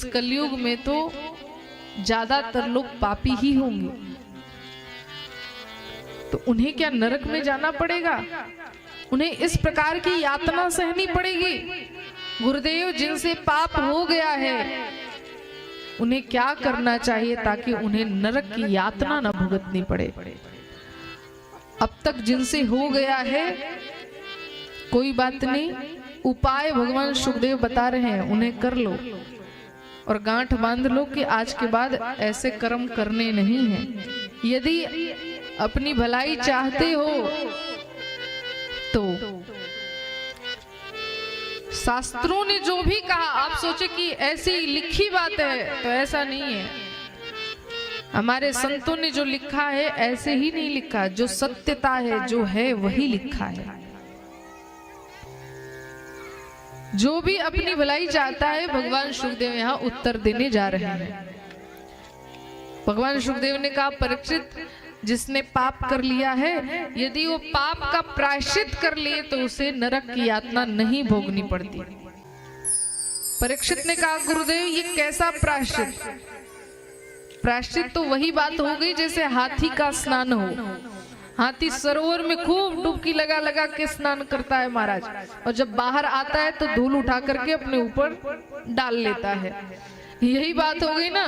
कलयुग में तो ज्यादातर लोग पापी ही होंगे, तो उन्हें क्या नरक में जाना पड़ेगा? उन्हें इस प्रकार की यातना सहनी पड़ेगी? गुरुदेव, जिनसे पाप हो गया है उन्हें क्या करना चाहिए ताकि उन्हें नरक की यातना न भुगतनी पड़े? अब तक जिनसे हो गया है कोई बात नहीं, उपाय भगवान सुखदेव बता रहे हैं, उन्हें कर लो और गांठ बांध लो कि आज के बाद ऐसे कर्म करने नहीं हैं। यदि अपनी भलाई चाहते हो तो शास्त्रों ने जो भी कहा, आप सोचे कि ऐसी लिखी बात है, तो ऐसा नहीं है। हमारे संतों ने जो लिखा है ऐसे ही नहीं लिखा, जो सत्यता है, जो है वही लिखा है। जो भी अपनी भलाई चाहता है, भगवान सुखदेव यहाँ उत्तर देने जा रहे हैं। भगवान सुखदेव ने कहा, परीक्षित, जिसने पाप कर लिया है, यदि वो पाप का प्रायश्चित कर लिए तो उसे नरक की यातना नहीं भोगनी पड़ती। परीक्षित ने कहा, गुरुदेव ये कैसा प्रायश्चित? प्रायश्चित तो वही बात हो गई जैसे हाथी का स्नान हो। हाथी सरोवर में खूब डुबकी लगा लगा के स्नान करता है महाराज, और जब बाहर आता है तो धूल उठा करके अपने ऊपर डाल लेता है। यही बात हो गई ना।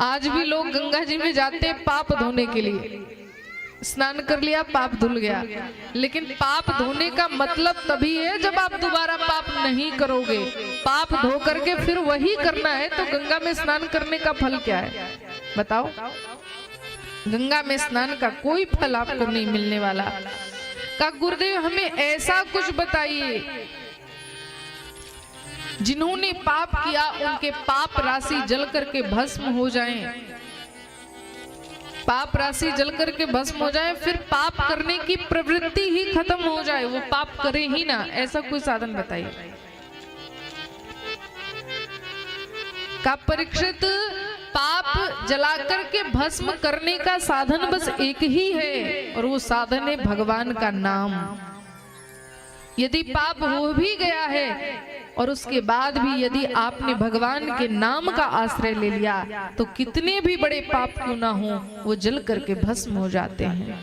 आज भी लोग गंगा जी में जाते हैं पाप धोने के लिए, स्नान कर लिया पाप धुल गया, लेकिन पाप धोने का मतलब तभी है जब आप दोबारा पाप नहीं करोगे। पाप धो करके फिर वही करना है तो गंगा में स्नान करने का फल क्या है बताओ? गंगा में स्नान का कोई फल आपको नहीं मिलने वाला। का गुरुदेव हमें ऐसा कुछ बताइए, जिन्होंने पाप किया उनके पाप राशि जल करके भस्म हो जाएं, पाप राशि जल करके भस्म हो जाए, फिर पाप करने की प्रवृत्ति ही खत्म हो जाए, वो पाप करे ही ना, ऐसा कोई साधन बताइए। का परीक्षित, पाप जलाकर के भस्म करने का साधन बस एक ही है, और वो साधन है भगवान का नाम। यदि पाप हो भी गया है और उसके बाद भी यदि आपने भगवान के नाम का आश्रय ले लिया तो कितने भी बड़े पाप क्यों ना हो वो जल करके भस्म हो जाते हैं।